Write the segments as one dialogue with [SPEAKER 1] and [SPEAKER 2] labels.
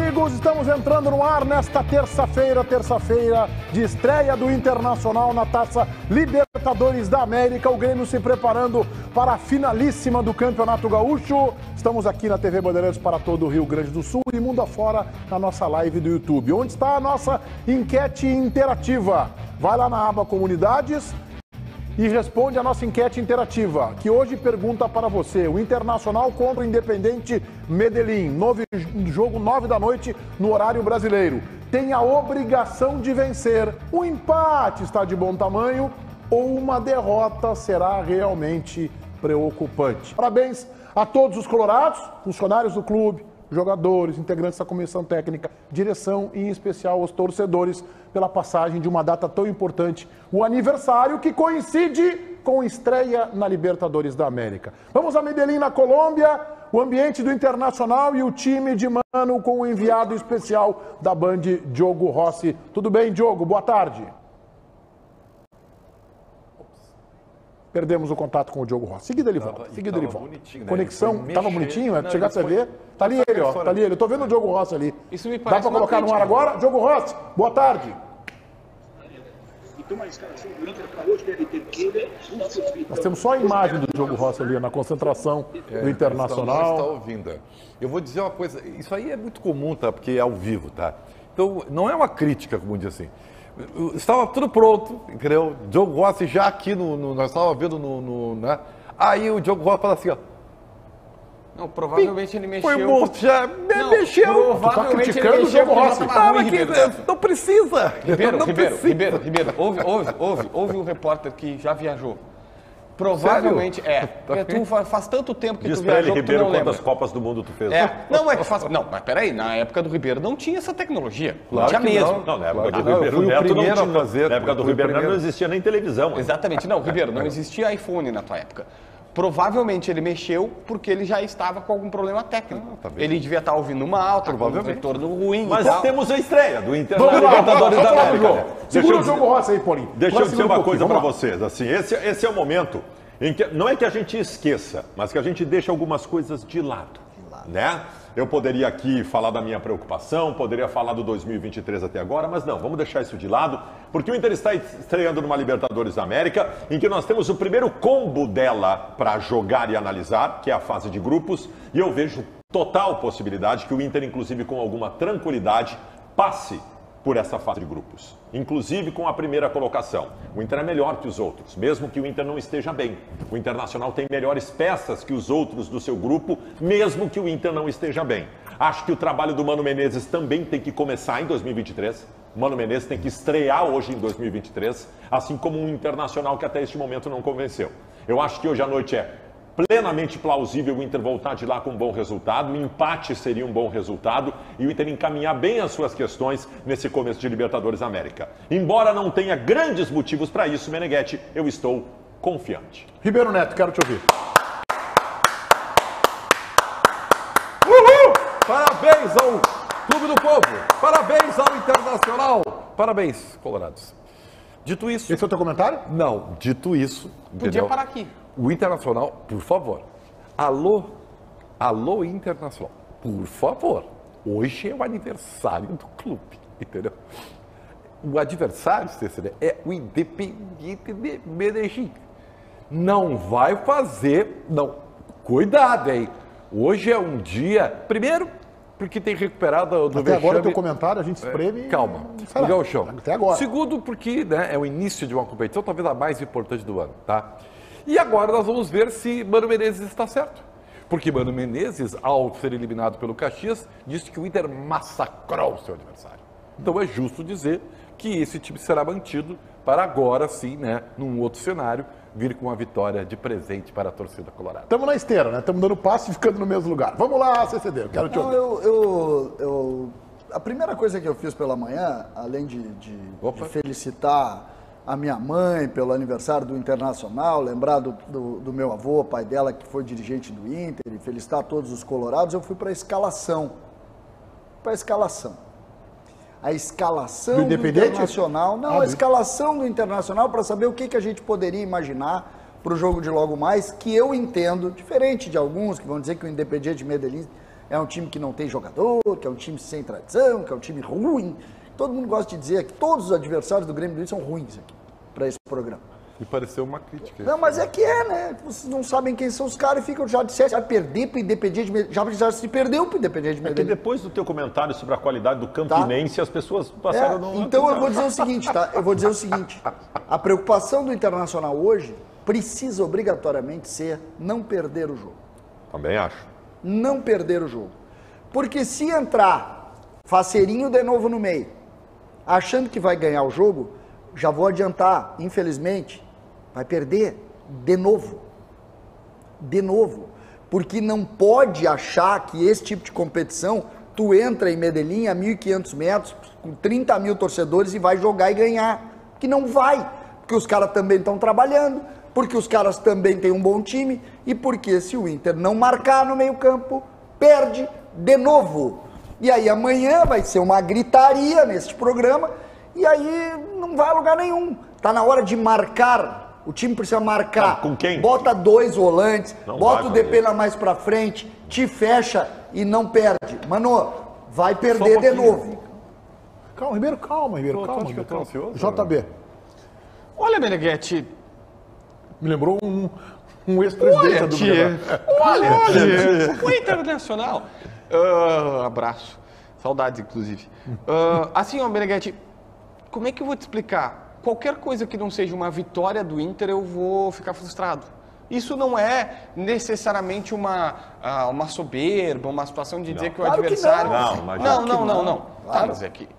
[SPEAKER 1] amigos, estamos entrando no ar nesta terça-feira de estreia do Internacional na Taça Libertadores da América. O Grêmio se preparando para a finalíssima do Campeonato Gaúcho. Estamos aqui na TV Bandeirantes para todo o Rio Grande do Sul e mundo afora na nossa live do YouTube. Onde está a nossa enquete interativa? Vai lá na aba Comunidades e responde a nossa enquete interativa, que hoje pergunta para você: o Internacional contra o Independente Medellín, jogo 9 da noite no horário brasileiro, tem a obrigação de vencer. O empate está de bom tamanho ou uma derrota será realmente preocupante? Parabéns a todos os colorados, funcionários do clube, jogadores, integrantes da comissão técnica, direção e em especial aos torcedores pela passagem de uma data tão importante, o aniversário que coincide com estreia na Libertadores da América. Vamos a Medellín, na Colômbia, o ambiente do Internacional e o time de mano com o enviado especial da Band, Diogo Rossi. Tudo bem, Diogo? Boa tarde. Perdemos o contato com o Diogo Rossi. Seguida ele volta. Seguida ele volta. Né? Conexão. Tava bonitinho, né? Chegasse a ver. Tá ali ele, ó. Tá ali ele. Eu tô vendo o Diogo Rossi ali.
[SPEAKER 2] Isso me parece.
[SPEAKER 1] Dá pra colocar no ar agora? Diogo Rossi, boa tarde. Nós temos só a imagem do Diogo Rossi ali na concentração do Internacional.
[SPEAKER 3] Está ouvindo. Eu vou dizer uma coisa. Isso aí é muito comum, tá? Porque é ao vivo, tá? Então, não é uma crítica, como diz assim. Estava tudo pronto, entendeu? Diogo Rossi já aqui nós estávamos vendo né? Aí o Diogo Rossi fala assim, ó.
[SPEAKER 2] Não, provavelmente ele mexeu.
[SPEAKER 3] Mexeu.
[SPEAKER 2] Provavelmente ele mexeu porque já tava ruim, Ribeiro.
[SPEAKER 3] Não precisa.
[SPEAKER 2] Ribeiro, houve um repórter que já viajou. Provavelmente, tu faz tanto tempo que tu viajou que tu não lembra.
[SPEAKER 4] Quantas Copas do Mundo tu fez?
[SPEAKER 2] Não, é que faz... Não, mas peraí, na época do Ribeiro não tinha essa tecnologia.
[SPEAKER 4] Claro
[SPEAKER 2] não tinha mesmo.
[SPEAKER 4] Não, na época do Ribeiro Neto não tinha. Na época do Ribeiro Neto não existia nem televisão.
[SPEAKER 2] Exatamente. Não, Ribeiro, não existia iPhone na tua época. Provavelmente ele mexeu porque ele já estava com algum problema técnico. Ele devia estar ouvindo mal, com um retorno ruim.
[SPEAKER 4] Mas
[SPEAKER 2] e tal.
[SPEAKER 4] Temos a estreia do Internacional da América.
[SPEAKER 1] Segura o Diogo Rossi aí, Paulinho.
[SPEAKER 4] Deixa eu dizer uma coisa para vocês. Assim, esse é o momento em que não é que a gente esqueça, mas que a gente deixa algumas coisas de lado, né? Eu poderia aqui falar da minha preocupação, poderia falar do 2023 até agora, mas não, vamos deixar isso de lado, porque o Inter está estreando numa Libertadores da América, em que nós temos o primeiro combo dela para jogar e analisar, que é a fase de grupos, e eu vejo total possibilidade que o Inter, inclusive com alguma tranquilidade, passe por essa fase de grupos, inclusive com a primeira colocação. O Inter é melhor que os outros, mesmo que o Inter não esteja bem. O Internacional tem melhores peças que os outros do seu grupo, mesmo que o Inter não esteja bem. Acho que o trabalho do Mano Menezes também tem que começar em 2023. O Mano Menezes tem que estrear hoje em 2023, assim como um Internacional que até este momento não convenceu. Eu acho que hoje à noite é plenamente plausível o Inter voltar de lá com um bom resultado, o empate seria um bom resultado e o Inter encaminhar bem as suas questões nesse começo de Libertadores América. Embora não tenha grandes motivos para isso, Meneghetti, eu estou confiante.
[SPEAKER 1] Ribeiro Neto, quero te ouvir.
[SPEAKER 3] Uhul! Parabéns ao Clube do Povo, parabéns ao Internacional, parabéns, colorados. Dito isso...
[SPEAKER 1] Esse é o teu comentário?
[SPEAKER 3] Não, dito isso...
[SPEAKER 2] Podia parar aqui.
[SPEAKER 3] O Internacional, por favor. Alô Internacional, por favor. Hoje é o aniversário do clube, entendeu? O adversário, CCD, é o Independiente de Medellín. Não vai fazer... Não, cuidado, hein? Hoje é um dia... Primeiro, porque tem recuperado do
[SPEAKER 1] Até agora o teu comentário, a gente espreme...
[SPEAKER 3] Calma, o gauchão.
[SPEAKER 1] Até agora.
[SPEAKER 3] Segundo, porque é o início de uma competição, talvez a mais importante do ano, tá? E agora nós vamos ver se Mano Menezes está certo. Porque Mano Menezes, ao ser eliminado pelo Caxias, disse que o Inter massacrou o seu adversário. Então é justo dizer que esse time será mantido para agora sim, né, num outro cenário, vir com uma vitória de presente para a torcida colorada.
[SPEAKER 1] Estamos na esteira, né? Estamos dando passe e ficando no mesmo lugar. Vamos lá, CCD, eu quero te ouvir.
[SPEAKER 5] A primeira coisa que eu fiz pela manhã, além de felicitar a minha mãe pelo aniversário do Internacional, lembrar do meu avô, pai dela, que foi dirigente do Inter, e felicitar todos os colorados, eu fui para a escalação. A escalação do Internacional. Não, a escalação do Internacional para saber o que a gente poderia imaginar para o jogo de logo mais, que eu entendo, diferente de alguns que vão dizer que o Independiente Medellín é um time que não tem jogador, que é um time sem tradição, que é um time ruim. Todo mundo gosta de dizer que todos os adversários do Grêmio do Inter são ruins aqui, para esse programa.
[SPEAKER 3] E pareceu uma crítica.
[SPEAKER 5] Não, mas é que né? Vocês não sabem quem são os caras e ficam já dissessem, vai perder para o Independiente Medellín. Já se perdeu para o Independiente Medellín.
[SPEAKER 4] É que depois do teu comentário sobre a qualidade do Campinense, as pessoas passaram a não...
[SPEAKER 5] Então eu vou dizer o seguinte, tá? Eu vou dizer o seguinte. A preocupação do Internacional hoje precisa obrigatoriamente ser não perder o jogo.
[SPEAKER 4] Também acho.
[SPEAKER 5] Não perder o jogo. Porque se entrar faceirinho de novo no meio, achando que vai ganhar o jogo, já vou adiantar, infelizmente, vai perder de novo. De novo. Porque não pode achar que esse tipo de competição, tu entra em Medellín a 1.500 metros, com 30 mil torcedores e vai jogar e ganhar. Que não vai. Porque os caras também estão trabalhando, porque os caras também têm um bom time e porque se o Inter não marcar no meio campo, perde de novo. E aí amanhã vai ser uma gritaria neste programa e aí não vai a lugar nenhum. Tá na hora de marcar. O time precisa marcar.
[SPEAKER 4] Com quem?
[SPEAKER 5] Bota 2 volantes,
[SPEAKER 4] não
[SPEAKER 5] bota o DP mais pra frente, te fecha e não perde. Mano, vai perder de novo.
[SPEAKER 1] Calma, Ribeiro, calma.
[SPEAKER 3] Eu tô ansioso,
[SPEAKER 1] JB.
[SPEAKER 2] Olha, Meneghetti.
[SPEAKER 1] Me lembrou um ex-presidente do Grêmio.
[SPEAKER 2] Olha, o Internacional. Abraço. Saudades, inclusive. Assim, ó, Meneghetti, como é que eu vou te explicar? Qualquer coisa que não seja uma vitória do Inter, eu vou ficar frustrado. Isso não é necessariamente uma soberba, uma situação de dizer que o adversário... Não. Tá, mas é que...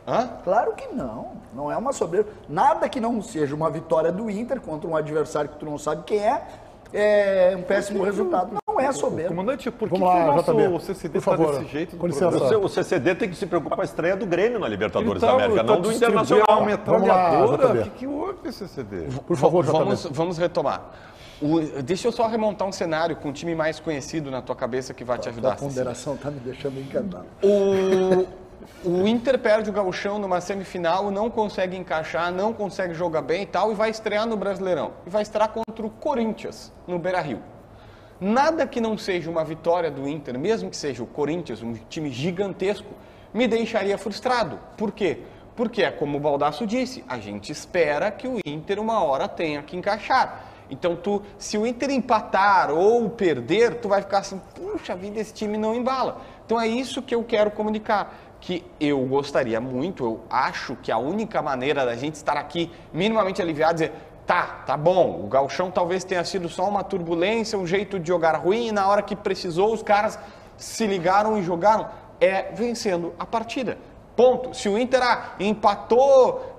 [SPEAKER 2] Hã?
[SPEAKER 5] Claro que não. Não é uma soberba. Nada que não seja uma vitória do Inter contra um adversário que tu não sabe quem é um péssimo resultado. Não é soberba.
[SPEAKER 3] Comandante, por que,
[SPEAKER 1] Vamos lá,
[SPEAKER 3] o
[SPEAKER 1] JB,
[SPEAKER 3] nosso CCD
[SPEAKER 1] por favor,
[SPEAKER 3] tá desse jeito?
[SPEAKER 1] com licença.
[SPEAKER 4] O CCD tem que se preocupar com a estreia do Grêmio na Libertadores
[SPEAKER 3] Então,
[SPEAKER 4] da América, não do Internacional.
[SPEAKER 3] Uma metralhadora?
[SPEAKER 1] JB.
[SPEAKER 3] O que houve, CCD?
[SPEAKER 1] Por favor, JB.
[SPEAKER 2] Vamos retomar. Deixa eu só remontar um cenário com um time mais conhecido na tua cabeça que vai te ajudar.
[SPEAKER 5] A ponderação tá me deixando encantado.
[SPEAKER 2] O Inter perde o Gauchão numa semifinal, não consegue encaixar, não consegue jogar bem e tal, e vai estrear no Brasileirão. E vai estrear contra o Corinthians, no Beira-Rio. Nada que não seja uma vitória do Inter, mesmo que seja o Corinthians, um time gigantesco, me deixaria frustrado. Por quê? Porque é como o Baldasso disse, a gente espera que o Inter uma hora tenha que encaixar. Então, se o Inter empatar ou perder, tu vai ficar assim, puxa vida, esse time não embala. Então é isso que eu quero comunicar, que eu gostaria muito, eu acho que a única maneira da gente estar aqui minimamente aliviado, dizer, tá bom, o Gauchão talvez tenha sido só uma turbulência, um jeito de jogar ruim, e na hora que precisou os caras se ligaram e jogaram, é vencendo a partida. Ponto. Se o Inter empatou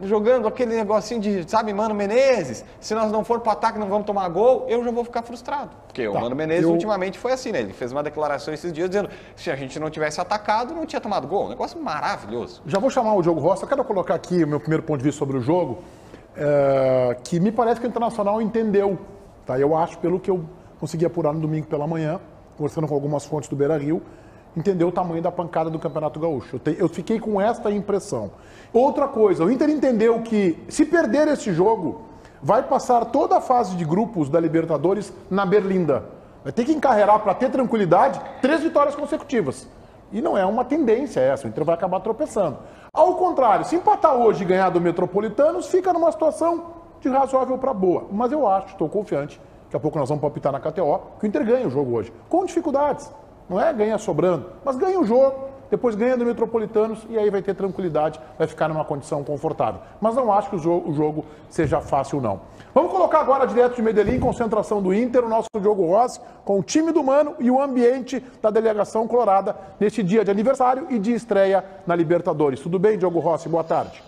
[SPEAKER 2] jogando aquele negocinho de, sabe, Mano Menezes, se nós não for para ataque não vamos tomar gol, eu já vou ficar frustrado. Porque o Mano Menezes ultimamente foi assim, né? Ele fez uma declaração esses dias dizendo que se a gente não tivesse atacado, não tinha tomado gol. Um negócio maravilhoso.
[SPEAKER 1] Já vou chamar o Diogo Rossi, eu quero colocar aqui o meu primeiro ponto de vista sobre o jogo, que me parece que o Internacional entendeu, tá? Eu acho, pelo que eu consegui apurar no domingo pela manhã, conversando com algumas fontes do Beira-Rio, entendeu o tamanho da pancada do Campeonato Gaúcho. Eu fiquei com esta impressão. Outra coisa, o Inter entendeu que se perder esse jogo, vai passar toda a fase de grupos da Libertadores na Berlinda. Vai ter que encarregar para ter tranquilidade 3 vitórias consecutivas. E não é uma tendência essa, o Inter vai acabar tropeçando. Ao contrário, se empatar hoje e ganhar do Metropolitanos, fica numa situação de razoável para boa. Mas eu acho, estou confiante, daqui a pouco nós vamos palpitar na KTO, que o Inter ganha o jogo hoje, com dificuldades. Não é ganha sobrando, mas ganha o jogo, depois ganha do Metropolitanos e aí vai ter tranquilidade, vai ficar numa condição confortável. Mas não acho que o jogo seja fácil, não. Vamos colocar agora direto de Medellín, concentração do Inter, o nosso Diogo Rossi, com o time do Mano e o ambiente da delegação colorada neste dia de aniversário e de estreia na Libertadores. Tudo bem, Diogo Rossi? Boa tarde.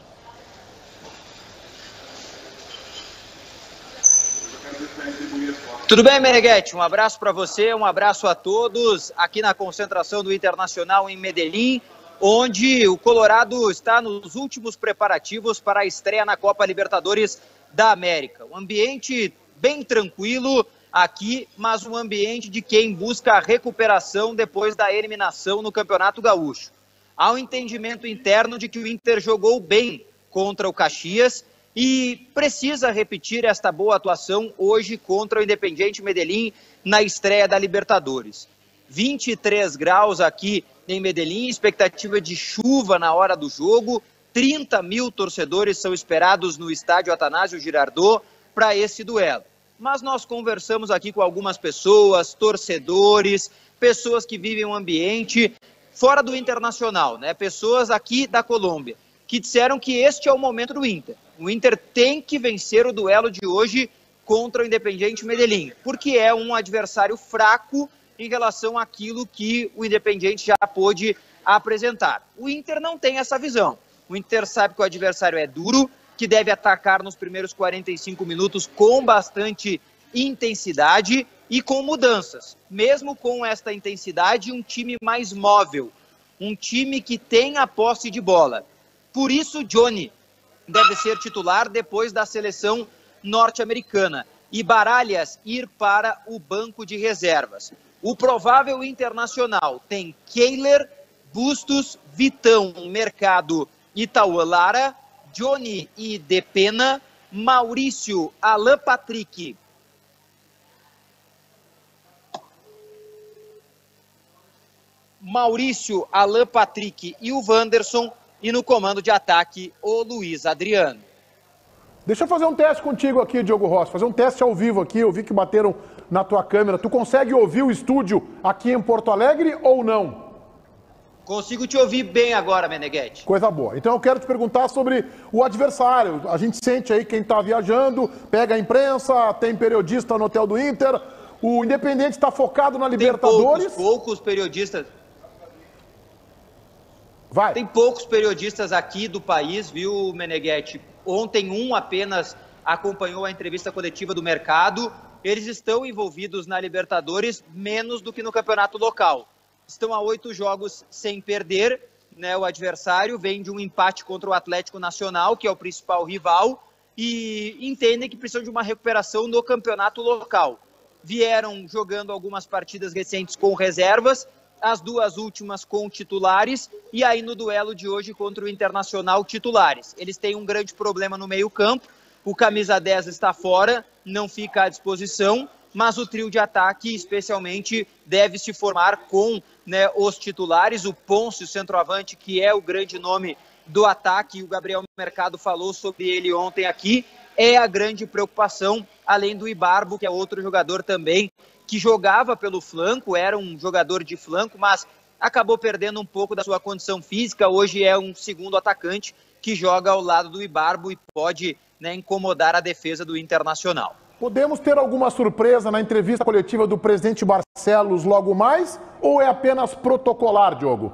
[SPEAKER 6] Tudo bem, Meneghetti? Um abraço para você, um abraço a todos aqui na concentração do Internacional em Medellín, onde o Colorado está nos últimos preparativos para a estreia na Copa Libertadores da América. Um ambiente bem tranquilo aqui, mas um ambiente de quem busca a recuperação depois da eliminação no Campeonato Gaúcho. Há um entendimento interno de que o Inter jogou bem contra o Caxias e precisa repetir esta boa atuação hoje contra o Independiente Medellín na estreia da Libertadores. 23 graus aqui em Medellín, expectativa de chuva na hora do jogo. 30 mil torcedores são esperados no estádio Atanásio Girardot para esse duelo. Mas nós conversamos aqui com algumas pessoas, torcedores, pessoas que vivem um ambiente fora do Internacional, né? Pessoas aqui da Colômbia, que disseram que este é o momento do Inter. O Inter tem que vencer o duelo de hoje contra o Independiente Medellín, porque é um adversário fraco em relação àquilo que o Independiente já pôde apresentar. O Inter não tem essa visão. O Inter sabe que o adversário é duro, que deve atacar nos primeiros 45 minutos com bastante intensidade e com mudanças. Mesmo com esta intensidade, um time mais móvel, um time que tem a posse de bola. Por isso, Johnny deve ser titular depois da seleção norte-americana e Baralhas ir para o banco de reservas. O provável Internacional tem Kehler, Bustos, Vitão, Mercado e Tauan Lara, Johnny e Depena, Maurício, Alan Patrick, Alan Patrick e o Wanderson, e no comando de ataque o Luiz Adriano.
[SPEAKER 1] Deixa eu fazer um teste contigo aqui, Diogo Rossi, fazer um teste ao vivo aqui, eu vi que bateram na tua câmera. Tu consegue ouvir o estúdio aqui em Porto Alegre ou não?
[SPEAKER 6] Consigo te ouvir bem agora, Meneghetti.
[SPEAKER 1] Coisa boa. Então eu quero te perguntar sobre o adversário. A gente sente aí quem está viajando, pega a imprensa, tem periodista no hotel do Inter. O Independente está focado na Libertadores.
[SPEAKER 6] Tem poucos periodistas.
[SPEAKER 1] Vai.
[SPEAKER 6] Tem poucos periodistas aqui do país, viu, Meneghetti? Ontem um apenas acompanhou a entrevista coletiva do Mercado. Eles estão envolvidos na Libertadores menos do que no campeonato local. Estão a 8 jogos sem perder, né? O adversário vem de um empate contra o Atlético Nacional, que é o principal rival, e entendem que precisam de uma recuperação no campeonato local. Vieram jogando algumas partidas recentes com reservas, as duas últimas com titulares, e aí no duelo de hoje contra o Internacional, titulares. Eles têm um grande problema no meio-campo, o camisa 10 está fora, não fica à disposição, mas o trio de ataque, especialmente, deve se formar com, né, os titulares, o Ponce, o centroavante, que é o grande nome do ataque, o Gabriel Mercado falou sobre ele ontem aqui, é a grande preocupação, além do Ibarbo, que é outro jogador também, que jogava pelo flanco, era um jogador de flanco, mas acabou perdendo um pouco da sua condição física, hoje é um segundo atacante que joga ao lado do Ibarbo e pode, né, incomodar a defesa do Internacional.
[SPEAKER 1] Podemos ter alguma surpresa na entrevista coletiva do presidente Barcelos logo mais, ou é apenas protocolar, Diogo?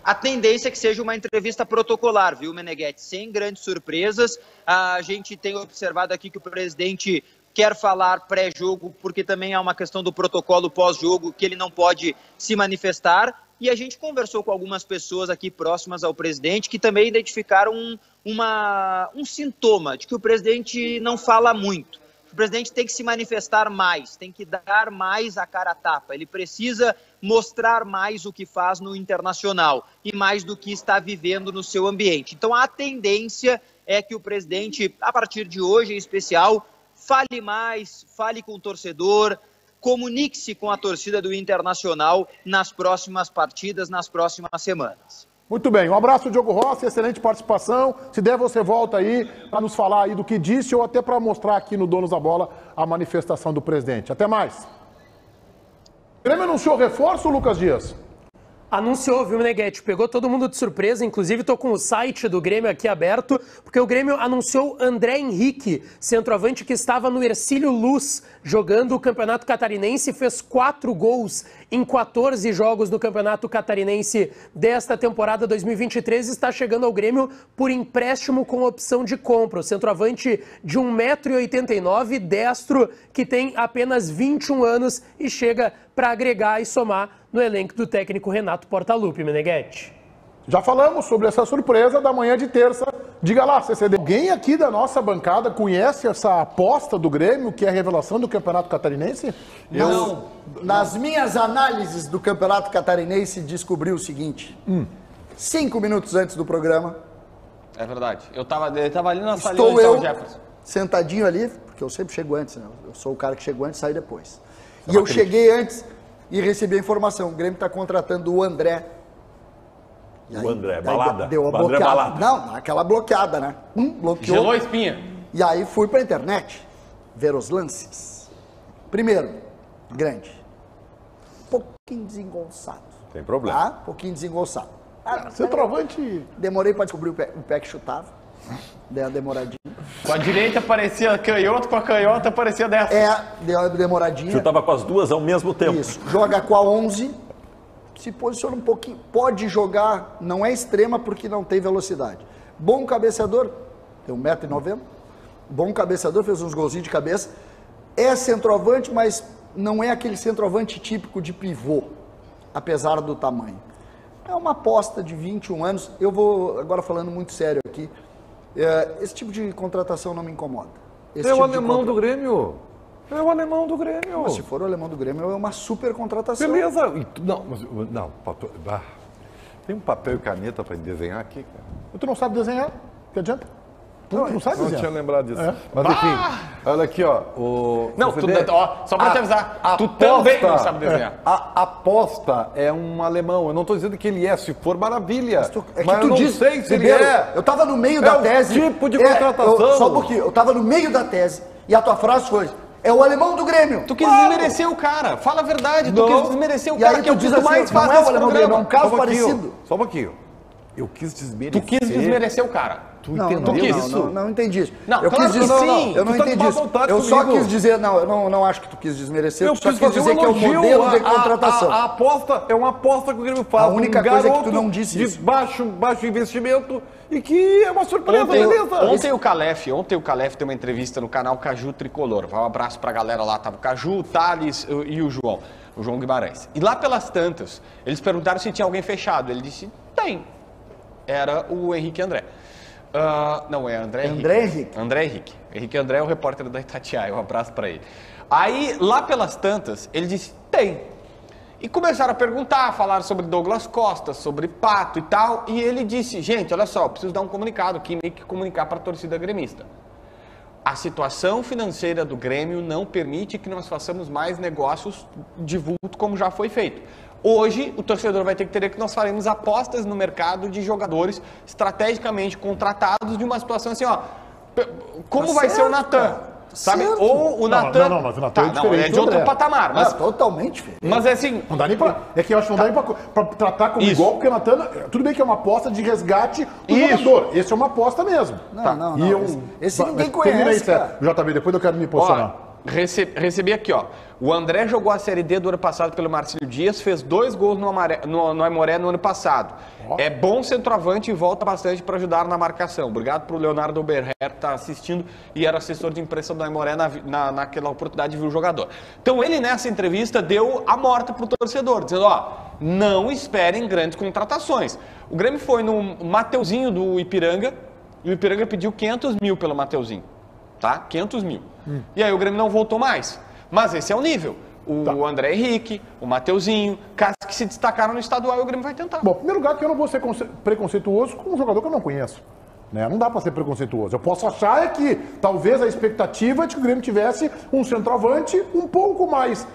[SPEAKER 6] A tendência é que seja uma entrevista protocolar, viu, Meneghetti? Sem grandes surpresas. A gente tem observado aqui que o presidente quer falar pré-jogo, porque também há uma questão do protocolo pós-jogo, que ele não pode se manifestar. E a gente conversou com algumas pessoas aqui próximas ao presidente que também identificaram um sintoma de que o presidente não fala muito. O presidente tem que se manifestar mais, tem que dar mais a cara a tapa. Ele precisa mostrar mais o que faz no Internacional e mais do que está vivendo no seu ambiente. Então a tendência é que o presidente, a partir de hoje em especial, fale mais, fale com o torcedor, comunique-se com a torcida do Internacional nas próximas partidas, nas próximas semanas.
[SPEAKER 1] Muito bem, um abraço, Diogo Rossi, excelente participação. Se der, você volta aí para nos falar aí do que disse ou até para mostrar aqui no Donos da Bola a manifestação do presidente. Até mais. O Grêmio anunciou reforço, Lucas Dias?
[SPEAKER 7] Anunciou, viu, Meneghetti? Pegou todo mundo de surpresa, inclusive estou com o site do Grêmio aqui aberto, porque o Grêmio anunciou André Henrique, centroavante que estava no Hercílio Luz, jogando o Campeonato Catarinense, fez 4 gols em 14 jogos do Campeonato Catarinense desta temporada 2023, está chegando ao Grêmio por empréstimo com opção de compra. O centroavante de 1,89 m, destro, que tem apenas 21 anos e chega para agregar e somar no elenco do técnico Renato Portaluppi, Meneghetti.
[SPEAKER 1] Já falamos sobre essa surpresa da manhã de terça. Diga lá, CCD. Alguém aqui da nossa bancada conhece essa aposta do Grêmio, que é a revelação do Campeonato Catarinense?
[SPEAKER 5] Não. Nas minhas análises do Campeonato Catarinense, descobri o seguinte. 5 minutos antes do programa.
[SPEAKER 2] É verdade. Eu tava ali na salinha
[SPEAKER 5] Estou
[SPEAKER 2] onde
[SPEAKER 5] eu
[SPEAKER 2] estava o Jefferson.
[SPEAKER 5] sentadinho ali, porque eu sempre chego antes, né? Eu sou o cara que chegou antes e sai depois. E eu cheguei antes e recebi a informação. O Grêmio está contratando o André. E aí,
[SPEAKER 4] O André, balada.
[SPEAKER 5] Deu a
[SPEAKER 4] O André
[SPEAKER 5] bloqueada.
[SPEAKER 4] balada.
[SPEAKER 5] Não, aquela bloqueada, né? Bloqueou.
[SPEAKER 2] Gelou a espinha.
[SPEAKER 5] E aí fui pra internet ver os lances. Primeiro, grande. Um pouquinho desengonçado.
[SPEAKER 4] Tem problema.
[SPEAKER 5] Tá? Um pouquinho desengonçado.
[SPEAKER 1] Centroavante.
[SPEAKER 5] Demorei pra descobrir o pé que chutava. Dei uma demoradinha.
[SPEAKER 2] Com a direita parecia canhoto, com a canhota parecia dessa.
[SPEAKER 5] Deu uma demoradinha.
[SPEAKER 4] Chutava com as duas ao mesmo tempo.
[SPEAKER 5] Isso. Joga com a 11. Se posiciona um pouquinho. Pode jogar, não é extrema porque não tem velocidade. Bom cabeceador, tem 1,90 m. Bom cabeceador, fez uns golzinhos de cabeça. É centroavante, mas não é aquele centroavante típico de pivô, apesar do tamanho. É uma aposta de 21 anos. Eu vou, agora falando muito sério aqui, esse tipo de contratação não me incomoda. Esse
[SPEAKER 3] É o
[SPEAKER 5] tipo de
[SPEAKER 3] alemão do Grêmio. É o alemão do Grêmio.
[SPEAKER 5] Mas se for o alemão do Grêmio, é uma super contratação.
[SPEAKER 3] Beleza. Não. Tem um papel e caneta para desenhar aqui, cara.
[SPEAKER 1] Tu não sabe desenhar? Que adianta? Tu não sabe
[SPEAKER 3] Não
[SPEAKER 1] desenhar?
[SPEAKER 3] tinha lembrado disso. Mas enfim, olha aqui, ó.
[SPEAKER 2] Não,
[SPEAKER 3] você
[SPEAKER 2] tu,
[SPEAKER 3] vê,
[SPEAKER 2] ó, só pra te avisar, tu
[SPEAKER 3] aposta-
[SPEAKER 2] também não sabe desenhar.
[SPEAKER 3] A aposta é um alemão. Eu não estou dizendo que ele é. Se for, maravilha. Mas,
[SPEAKER 5] É que
[SPEAKER 3] eu
[SPEAKER 5] tu
[SPEAKER 3] não
[SPEAKER 5] diz,
[SPEAKER 3] sei se ele
[SPEAKER 5] Ribeiro,
[SPEAKER 3] é.
[SPEAKER 5] eu tava no meio
[SPEAKER 3] É
[SPEAKER 5] da
[SPEAKER 3] o
[SPEAKER 5] tese.
[SPEAKER 3] tipo de contratação.
[SPEAKER 5] Só um pouquinho, eu tava no meio da tese e a tua frase foi: é o alemão do Grêmio.
[SPEAKER 2] Tu quis desmerecer o cara, fala a verdade, tu quis desmerecer o
[SPEAKER 5] E
[SPEAKER 2] cara,
[SPEAKER 5] aí
[SPEAKER 2] que é
[SPEAKER 5] tu
[SPEAKER 2] o que
[SPEAKER 5] diz
[SPEAKER 2] tu
[SPEAKER 5] assim,
[SPEAKER 2] mais
[SPEAKER 5] não
[SPEAKER 2] faz
[SPEAKER 5] é o
[SPEAKER 2] nesse
[SPEAKER 5] alemão do Grêmio, é um
[SPEAKER 2] programa.
[SPEAKER 5] caso parecido.
[SPEAKER 3] Só um pouquinho. Eu quis desmerecer.
[SPEAKER 2] Tu quis desmerecer o cara.
[SPEAKER 3] Tu
[SPEAKER 5] Não,
[SPEAKER 3] entendeu
[SPEAKER 5] não,
[SPEAKER 3] isso?
[SPEAKER 5] não entendi isso.
[SPEAKER 2] Não,
[SPEAKER 5] eu
[SPEAKER 2] claro
[SPEAKER 5] quis
[SPEAKER 2] que
[SPEAKER 5] dizer,
[SPEAKER 2] sim.
[SPEAKER 5] eu não
[SPEAKER 3] Tu tá de
[SPEAKER 5] entendi
[SPEAKER 3] má
[SPEAKER 5] isso.
[SPEAKER 3] vontade
[SPEAKER 5] Eu só
[SPEAKER 3] comigo.
[SPEAKER 5] quis dizer, não, eu não acho que tu quis desmerecer,
[SPEAKER 3] Eu
[SPEAKER 5] eu só
[SPEAKER 3] quis
[SPEAKER 5] quis
[SPEAKER 3] fazer
[SPEAKER 5] dizer
[SPEAKER 3] um
[SPEAKER 5] que é o
[SPEAKER 3] elogio.
[SPEAKER 5] modelo de contratação.
[SPEAKER 3] A aposta é uma aposta que o Grêmio faz.
[SPEAKER 5] A única
[SPEAKER 3] um
[SPEAKER 5] coisa é que tu
[SPEAKER 3] garoto
[SPEAKER 5] não disse
[SPEAKER 3] de
[SPEAKER 5] isso.
[SPEAKER 3] baixo investimento e que é uma surpresa, beleza?
[SPEAKER 2] Ontem o Calef tem uma entrevista no canal Caju Tricolor. Vai um abraço pra galera lá, tava o Caju, o Thales e o João Guimarães. E lá pelas tantas, eles perguntaram se tinha alguém fechado. Ele disse, tem. Era o Henrique André. Não, é André Henrique. André Henrique. Henrique André é o repórter da Itatiaia, um abraço pra ele. Aí, lá pelas tantas, ele disse, tem. E começaram a perguntar, falaram sobre Douglas Costa, sobre Pato e tal, e ele disse, gente, olha só, preciso dar um comunicado aqui, meio que comunicar para a torcida gremista. A situação financeira do Grêmio não permite que nós façamos mais negócios de vulto como já foi feito. Hoje, o torcedor vai ter que entender que nós faremos apostas no mercado de jogadores estrategicamente contratados de uma situação assim, ó, como vai ser o Natan? Sabe?
[SPEAKER 5] certo.
[SPEAKER 2] Ou o Natan...
[SPEAKER 1] Não, mas o Natan é diferente
[SPEAKER 2] é de
[SPEAKER 1] do
[SPEAKER 2] outro
[SPEAKER 1] André.
[SPEAKER 2] patamar. Mas,
[SPEAKER 5] Totalmente diferente.
[SPEAKER 2] mas é assim...
[SPEAKER 1] Não dá nem pra. É que eu acho que não dá nem pra tratar como
[SPEAKER 2] Isso.
[SPEAKER 1] igual, porque o Natan. Tudo bem que é uma aposta de resgate do
[SPEAKER 2] Isso.
[SPEAKER 1] jogador. Esse é uma aposta mesmo.
[SPEAKER 5] Não,
[SPEAKER 1] E eu,
[SPEAKER 5] esse ninguém
[SPEAKER 1] mas termina aí,
[SPEAKER 5] conhece,
[SPEAKER 1] Sérgio. JB, depois eu quero me posicionar.
[SPEAKER 2] Ó, recebi aqui, ó. O André jogou a Série D do ano passado pelo Marcílio Dias, fez 2 gols no Aimoré no ano passado. É bom centroavante e volta bastante para ajudar na marcação. Obrigado pro Leonardo Berrer que tá assistindo e era assessor de imprensa do Aimoré naquela oportunidade de ver o jogador. Então ele nessa entrevista deu a morta pro torcedor, dizendo, ó, não esperem grandes contratações. O Grêmio foi no Mateuzinho do Ipiranga e o Ipiranga pediu 500 mil pelo Mateuzinho. Tá? 500 mil. E aí o Grêmio não voltou mais. Mas esse é o nível. O André Henrique, o Mateuzinho, caras que se destacaram no estadual e o Grêmio vai tentar.
[SPEAKER 1] Bom, em primeiro lugar, que eu não vou ser preconceituoso com um jogador que eu não conheço. Né? Não dá para ser preconceituoso. Eu posso achar que talvez a expectativa de que o Grêmio tivesse um centroavante um pouco mais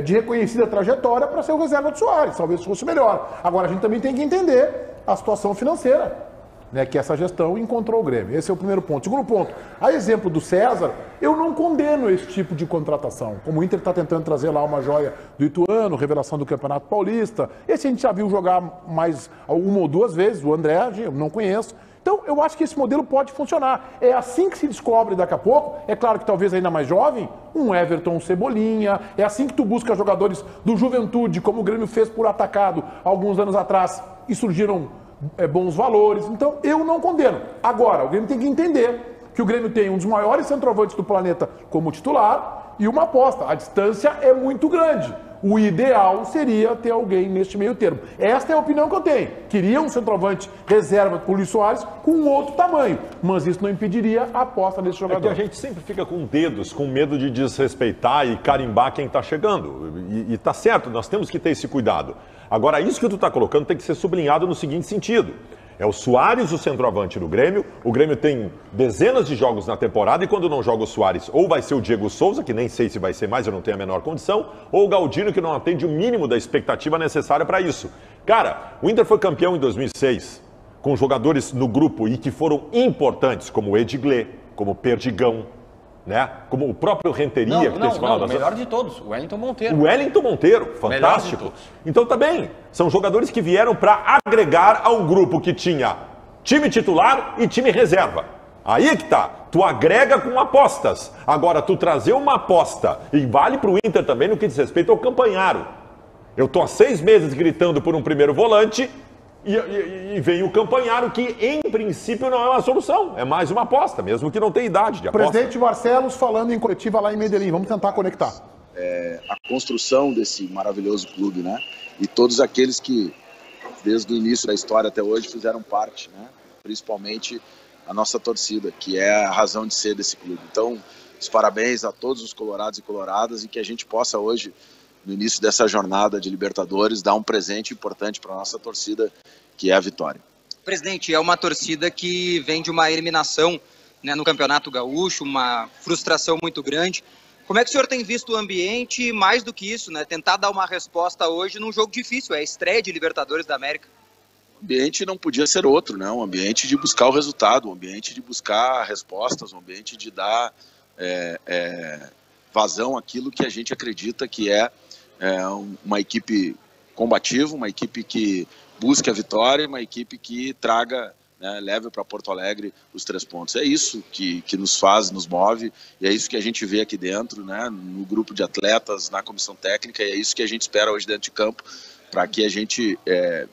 [SPEAKER 1] de reconhecida trajetória para ser o reserva do Soares. Talvez fosse melhor. Agora, a gente também tem que entender a situação financeira, né, que essa gestão encontrou o Grêmio. Esse é o primeiro ponto. Segundo ponto, a exemplo do César, eu não condeno esse tipo de contratação. Como o Inter está tentando trazer lá uma joia do Ituano, revelação do Campeonato Paulista. Esse a gente já viu jogar mais uma ou duas vezes, o André, eu não conheço. Então, eu acho que esse modelo pode funcionar. É assim que se descobre daqui a pouco, é claro que talvez ainda mais jovem, um Everton, um Cebolinha. É assim que tu busca jogadores do Juventude, como o Grêmio fez por atacado alguns anos atrás, e surgiram bons valores. Então, eu não condeno. Agora, o Grêmio tem que entender que o Grêmio tem um dos maiores centroavantes do planeta como titular e uma aposta. A distância é muito grande. O ideal seria ter alguém neste meio termo. Esta é a opinião que eu tenho. Queria um centroavante reserva para o Luis Soares com outro tamanho, mas isso não impediria a aposta desse jogador.
[SPEAKER 4] É que a gente sempre fica com dedos, com medo de desrespeitar e carimbar quem está chegando. E tá certo, nós temos que ter esse cuidado. Agora, isso que tu está colocando tem que ser sublinhado no seguinte sentido. É o Soares, o centroavante do Grêmio. O Grêmio tem dezenas de jogos na temporada e quando não joga o Soares, ou vai ser o Diego Souza, que nem sei se vai ser mais, eu não tenho a menor condição, ou o Galdino, que não atende o mínimo da expectativa necessária para isso. Cara, o Inter foi campeão em 2006, com jogadores no grupo e que foram importantes, como o Edgley, como o Perdigão, né? Como o próprio Renteria, que tem esse
[SPEAKER 2] o melhor de todos, o Wellington Monteiro.
[SPEAKER 4] O Wellington Monteiro, fantástico. Então também, são jogadores que vieram para agregar a um grupo que tinha time titular e time reserva. Aí é que tá, tu agrega com apostas. Agora, tu trazer uma aposta, e vale pro Inter também no que diz respeito ao Campanharo. Eu tô há 6 meses gritando por um primeiro volante, e vem o Campanharo, que em princípio não é uma solução, é mais uma aposta, mesmo que não tenha idade de aposta.
[SPEAKER 1] Presidente Barcelos falando em coletiva lá em Medellín, vamos tentar conectar.
[SPEAKER 8] A construção desse maravilhoso clube, né? E todos aqueles que, desde o início da história até hoje, fizeram parte, né? Principalmente a nossa torcida, que é a razão de ser desse clube. Então, os parabéns a todos os colorados e coloradas e que a gente possa hoje, no início dessa jornada de Libertadores, dar um presente importante para a nossa torcida, que é a vitória.
[SPEAKER 6] Presidente, é uma torcida que vem de uma eliminação, né, no Campeonato Gaúcho, uma frustração muito grande. Como é que o senhor tem visto o ambiente, mais do que isso, né, tentar dar uma resposta hoje num jogo difícil, é a estreia de Libertadores da América?
[SPEAKER 8] O ambiente não podia ser outro, né? Um ambiente de buscar o resultado, um ambiente de buscar respostas, um ambiente de dar vazão àquilo que a gente acredita que é uma equipe combativa, uma equipe que busque a vitória, uma equipe que traga, né, leve para Porto Alegre os 3 pontos. É isso que nos faz, nos move, e é isso que a gente vê aqui dentro, né, no grupo de atletas, na comissão técnica, e é isso que a gente espera hoje dentro de campo, para que a gente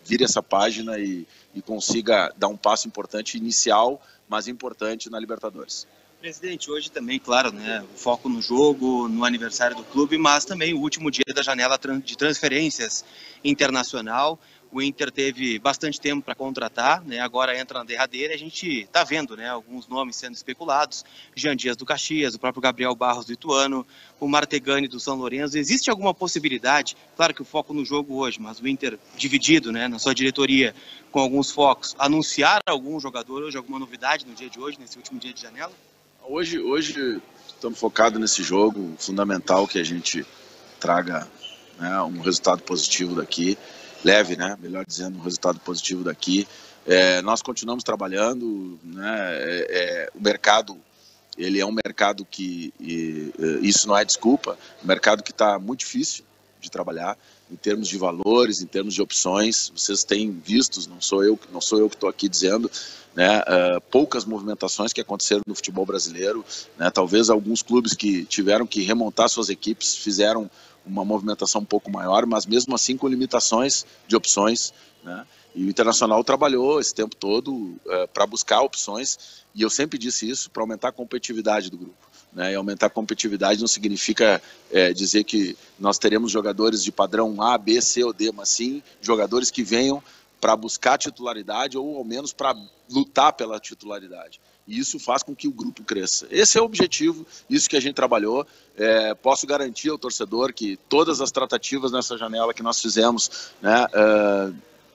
[SPEAKER 8] vire essa página e consiga dar um passo importante inicial, mas importante na Libertadores.
[SPEAKER 9] Presidente, hoje também, claro, né, o foco no jogo, no aniversário do clube, mas também o último dia da janela de transferências internacional. O Inter teve bastante tempo para contratar, né, agora entra na derradeira e a gente está vendo, né, alguns nomes sendo especulados. Jean Dias do Caxias, o próprio Gabriel Barros do Ituano, o Martegani do São Lourenço. Existe alguma possibilidade, claro que o foco no jogo hoje, mas o Inter dividido, né, na sua diretoria com alguns focos, anunciar algum jogador hoje, alguma novidade no dia de hoje, nesse último dia de janela?
[SPEAKER 8] Hoje estamos focados nesse jogo, fundamental que a gente traga, né, um resultado positivo daqui, leve, né, melhor dizendo, um resultado positivo daqui. Nós continuamos trabalhando, né, o mercado, ele é um mercado que, isso não é desculpa, um mercado que está muito difícil de trabalhar, em termos de valores, em termos de opções. Vocês têm visto, não sou eu que estou aqui dizendo, né, poucas movimentações que aconteceram no futebol brasileiro, né, talvez alguns clubes que tiveram que remontar suas equipes fizeram uma movimentação um pouco maior, mas mesmo assim com limitações de opções, né, e o Internacional trabalhou esse tempo todo para buscar opções, e eu sempre disse isso, para aumentar a competitividade do grupo. Né, e aumentar a competitividade não significa dizer que nós teremos jogadores de padrão A, B, C ou D, mas sim jogadores que venham para buscar titularidade ou ao menos para lutar pela titularidade. E isso faz com que o grupo cresça. Esse é o objetivo, isso que a gente trabalhou. Posso garantir ao torcedor que todas as tratativas nessa janela que nós fizemos, né,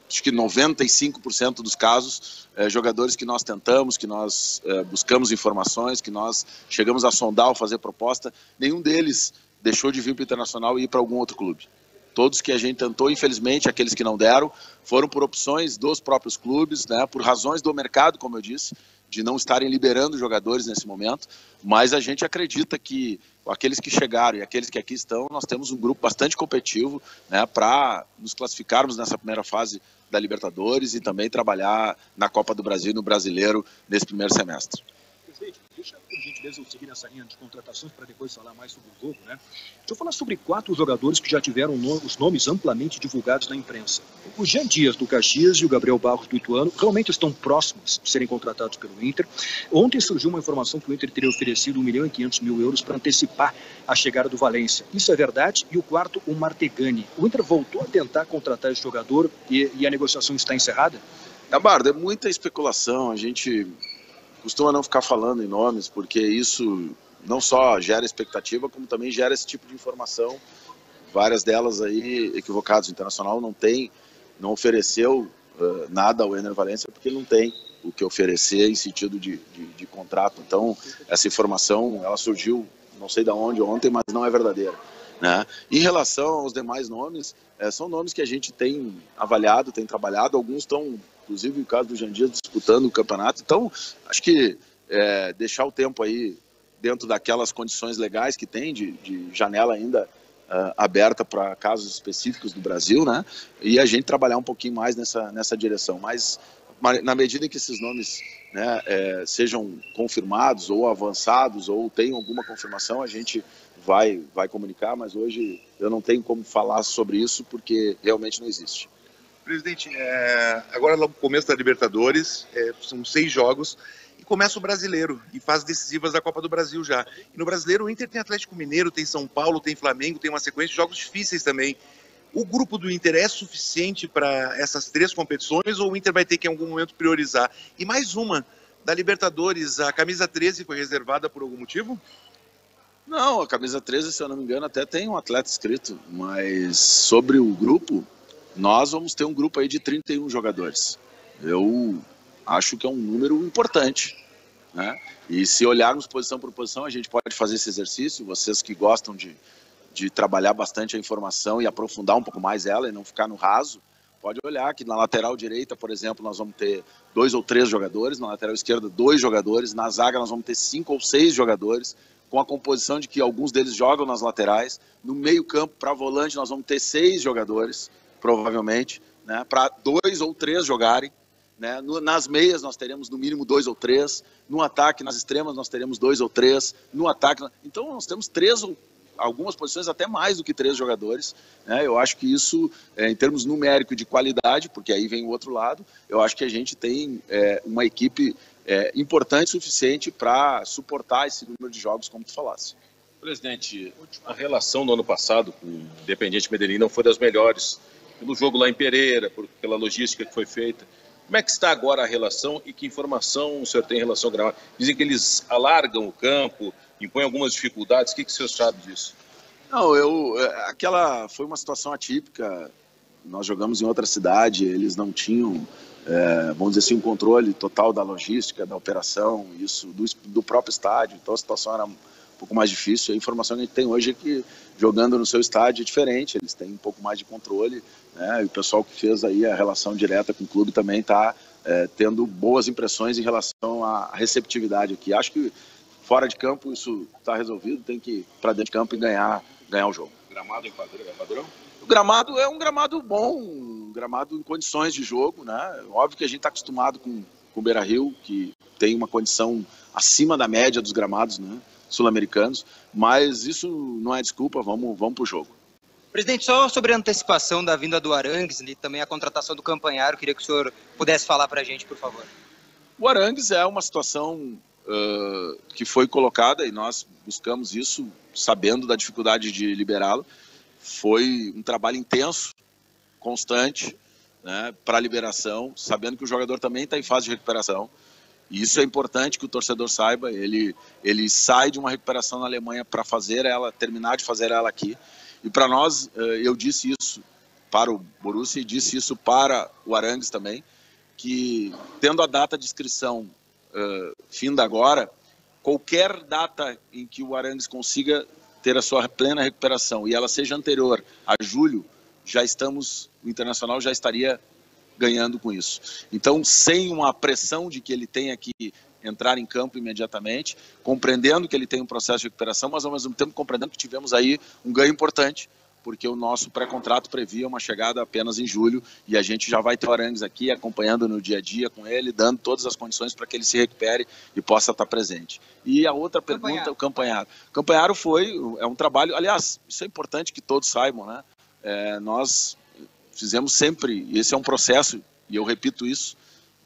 [SPEAKER 8] acho que 95% dos casos, jogadores que nós tentamos, que nós buscamos informações, que nós chegamos a sondar ou fazer proposta, nenhum deles deixou de vir para o Internacional e ir para algum outro clube. Todos que a gente tentou, infelizmente, aqueles que não deram, foram por opções dos próprios clubes, né, por razões do mercado, como eu disse, de não estarem liberando jogadores nesse momento, mas a gente acredita que aqueles que chegaram e aqueles que aqui estão, nós temos um grupo bastante competitivo, né, para nos classificarmos nessa primeira fase da Libertadores e também trabalhar na Copa do Brasil e no Brasileiro nesse primeiro semestre.
[SPEAKER 10] Presidente, deixa por gentileza eu seguir nessa linha de contratações para depois falar mais sobre o jogo, né? Deixa eu falar sobre 4 jogadores que já tiveram os nomes amplamente divulgados na imprensa. O Jean Dias do Caxias e o Gabriel Barros do Ituano realmente estão próximos de serem contratados pelo Inter. Ontem surgiu uma informação que o Inter teria oferecido 1.500.000 euros para antecipar a chegada do Valência. Isso é verdade? E o quarto, o Martegani. O Inter voltou a tentar contratar esse jogador e a negociação está encerrada?
[SPEAKER 8] Bardo, é muita especulação. A gente costuma não ficar falando em nomes, porque isso não só gera expectativa, como também gera esse tipo de informação, várias delas aí equivocadas. O Internacional não ofereceu nada ao Ener Valencia, porque ele não tem o que oferecer em sentido de contrato. Então, essa informação, ela surgiu, não sei de onde, ontem, mas não é verdadeira, né? Em relação aos demais nomes, são nomes que a gente tem avaliado, tem trabalhado, alguns estão, inclusive o caso do Jean Dias, disputando o campeonato. Então, acho que deixar o tempo aí dentro daquelas condições legais que tem, de janela ainda aberta para casos específicos do Brasil, né? E a gente trabalhar um pouquinho mais nessa direção. Mas na medida em que esses nomes, né, sejam confirmados ou avançados ou tenham alguma confirmação, a gente vai comunicar, mas hoje eu não tenho como falar sobre isso porque realmente não existe.
[SPEAKER 11] Presidente, agora no começo da Libertadores, são 6 jogos, e começa o Brasileiro, e fases decisivas da Copa do Brasil já. E no Brasileiro o Inter tem Atlético Mineiro, tem São Paulo, tem Flamengo, tem uma sequência de jogos difíceis também. O grupo do Inter é suficiente para essas 3 competições, ou o Inter vai ter que em algum momento priorizar? E mais uma, da Libertadores, a camisa 13 foi reservada por algum motivo?
[SPEAKER 8] Não, a camisa 13, se eu não me engano, até tem um atleta escrito, mas sobre o grupo, nós vamos ter um grupo aí de 31 jogadores. Eu acho que é um número importante, né? E se olharmos posição por posição, a gente pode fazer esse exercício. Vocês que gostam de trabalhar bastante a informação e aprofundar um pouco mais ela e não ficar no raso, pode olhar que na lateral direita, por exemplo, nós vamos ter 2 ou 3 jogadores, na lateral esquerda 2 jogadores, na zaga nós vamos ter 5 ou 6 jogadores, com a composição de que alguns deles jogam nas laterais. No meio campo, para volante, nós vamos ter 6 jogadores, provavelmente, né, para 2 ou 3 jogarem, né? Nas meias nós teremos no mínimo 2 ou 3, no ataque, nas extremas nós teremos 2 ou 3, no ataque, então nós temos 3 ou algumas posições até mais do que 3 jogadores, né? Eu acho que isso, em termos numérico e de qualidade, porque aí vem o outro lado, eu acho que a gente tem uma equipe importante o suficiente para suportar esse número de jogos, como tu falasse.
[SPEAKER 12] Presidente, a relação no ano passado com o Independiente Medellín não foi das melhores, pelo jogo lá em Pereira, pela logística que foi feita. Como é que está agora a relação e que informação o senhor tem em relação ao gramado? Dizem que eles alargam o campo, impõem algumas dificuldades. O que o senhor sabe disso?
[SPEAKER 8] Não, aquela foi uma situação atípica. Nós jogamos em outra cidade, eles não tinham, vamos dizer assim, um controle total da logística, da operação, isso do próprio estádio. Então a situação era um pouco mais difícil. A informação que a gente tem hoje é que jogando no seu estádio é diferente, eles têm um pouco mais de controle, né? E o pessoal que fez aí a relação direta com o clube também está tendo boas impressões em relação à receptividade aqui. Acho que fora de campo isso está resolvido, tem que ir para dentro de campo e ganhar o jogo.
[SPEAKER 12] Gramado é padrão?
[SPEAKER 8] O gramado é um gramado bom, um gramado em condições de jogo, né? Óbvio que a gente está acostumado com o Beira-Rio, que tem uma condição acima da média dos gramados, né, sul-americanos, mas isso não é desculpa, vamos para o jogo.
[SPEAKER 6] Presidente, só sobre a antecipação da vinda do Arangues e também a contratação do Campanharo, queria que o senhor pudesse falar para a gente, por favor.
[SPEAKER 8] O Arangues é uma situação que foi colocada e nós buscamos isso sabendo da dificuldade de liberá-lo. Foi um trabalho intenso, constante, né, para a liberação, sabendo que o jogador também está em fase de recuperação. E isso é importante que o torcedor saiba. Ele sai de uma recuperação na Alemanha para terminar de fazer ela aqui. E para nós, eu disse isso para o Borussia e disse isso para o Arangues também, que tendo a data de inscrição finda agora, qualquer data em que o Arangues consiga ter a sua plena recuperação e ela seja anterior a julho, o Internacional já estaria ganhando com isso. Então, sem uma pressão de que ele tenha que entrar em campo imediatamente, compreendendo que ele tem um processo de recuperação, mas ao mesmo tempo compreendendo que tivemos aí um ganho importante, porque o nosso pré-contrato previa uma chegada apenas em julho e a gente já vai ter o Arangues aqui acompanhando no dia a dia com ele, dando todas as condições para que ele se recupere e possa estar presente. E a outra pergunta, o Campanharo. O Campanharo é um trabalho, aliás, isso é importante que todos saibam, né? Nós fizemos sempre, esse é um processo, e eu repito isso,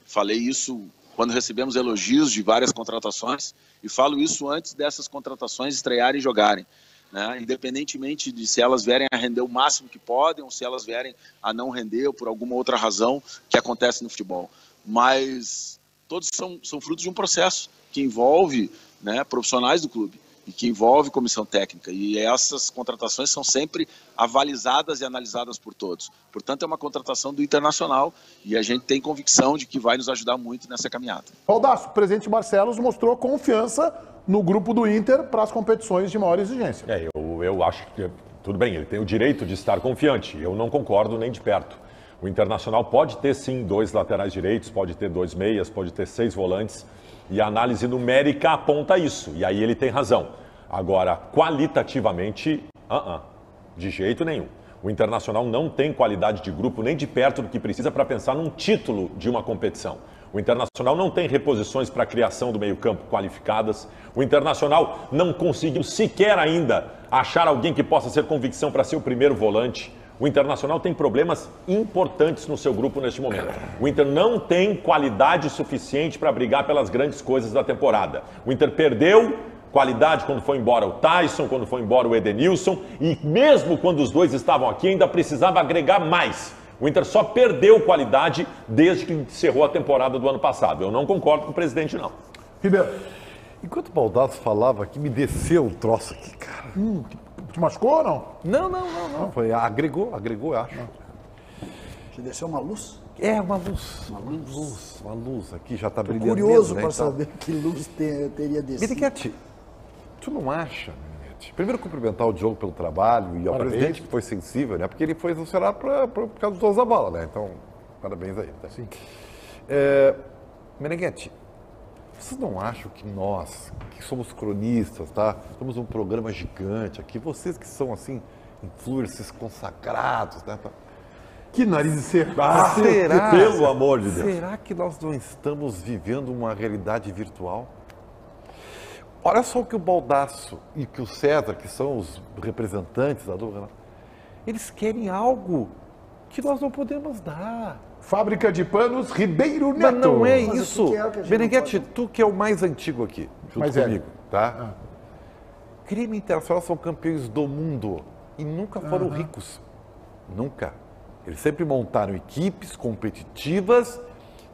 [SPEAKER 8] falei isso quando recebemos elogios de várias contratações, e falo isso antes dessas contratações estrearem e jogarem, né? Independentemente de se elas vierem a render o máximo que podem, ou se elas vierem a não render, ou por alguma outra razão que acontece no futebol. Mas todos são frutos de um processo que envolve, né, profissionais do clube. e que envolve comissão técnica. E essas contratações são sempre avalizadas e analisadas por todos. Portanto, é uma contratação do Internacional e a gente tem convicção de que vai nos ajudar muito nessa caminhada.
[SPEAKER 1] Baldasso, o presidente Barcelos mostrou confiança no grupo do Inter para as competições de maior exigência.
[SPEAKER 4] Eu acho que, tudo bem, ele tem o direito de estar confiante. Eu não concordo nem de perto. O Internacional pode ter, sim, 2 laterais direitos, pode ter 2 meias, pode ter 6 volantes. E a análise numérica aponta isso. E aí ele tem razão. Agora, qualitativamente, de jeito nenhum. O Internacional não tem qualidade de grupo nem de perto do que precisa para pensar num título de uma competição. O Internacional não tem reposições para a criação do meio-campo qualificadas. O Internacional não conseguiu sequer ainda achar alguém que possa ser convicção para ser o primeiro volante. O Internacional tem problemas importantes no seu grupo neste momento. O Inter não tem qualidade suficiente para brigar pelas grandes coisas da temporada. O Inter perdeu qualidade quando foi embora o Tyson, quando foi embora o Edenilson, e mesmo quando os dois estavam aqui, ainda precisava agregar mais. O Inter só perdeu qualidade desde que encerrou a temporada do ano passado. Eu não concordo com o presidente, não.
[SPEAKER 1] Ribeiro.
[SPEAKER 3] Enquanto o Baldasso falava aqui, me desceu o troço aqui, cara.
[SPEAKER 1] Te machucou ou não?
[SPEAKER 3] Não. Foi, agregou, eu acho.
[SPEAKER 5] Te desceu uma luz?
[SPEAKER 3] É, uma luz. Uma luz aqui, já está brilhando.
[SPEAKER 5] Curioso
[SPEAKER 3] mesmo,
[SPEAKER 5] para
[SPEAKER 3] né,
[SPEAKER 5] saber que luz teria descido.
[SPEAKER 3] Meneghete, tu não acha, Meneghete? Primeiro cumprimentar o Diogo pelo trabalho e ao presidente que foi sensível, né? Porque ele foi sancionado por causa do dono da bola, né? Então, parabéns a ele. Tá? Sim. Meneghete, vocês não acham que nós, que somos cronistas, tá? Somos um programa gigante aqui, vocês que são, assim, influencers consagrados, né?
[SPEAKER 1] Que nariz de ser.
[SPEAKER 3] Será?
[SPEAKER 4] Pelo amor de Deus.
[SPEAKER 3] Será que nós não estamos vivendo uma realidade virtual? Olha só o que o Baldasso e que o César, que são os representantes da dupla, eles querem algo que nós não podemos dar.
[SPEAKER 1] Fábrica de panos Ribeiro Neto.
[SPEAKER 3] Mas não é
[SPEAKER 5] Mas
[SPEAKER 3] isso.
[SPEAKER 5] o que é que a gente
[SPEAKER 3] Meneghete, tu que é o mais antigo aqui, junto
[SPEAKER 1] Mais
[SPEAKER 3] comigo, tá? Grêmio e Internacional são campeões do mundo e nunca foram ricos. Nunca. Eles sempre montaram equipes competitivas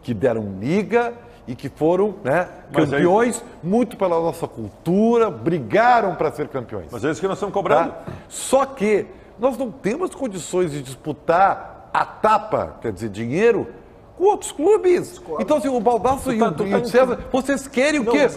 [SPEAKER 3] que deram liga e que foram, né, campeões muito pela nossa cultura, brigaram para ser campeões.
[SPEAKER 4] Mas é isso que nós estamos cobrando.
[SPEAKER 3] Tá? Só que nós não temos condições de disputar a tapa, quer dizer, dinheiro, com outros clubes. Então, se o Baldasso e o César, vocês querem o quê?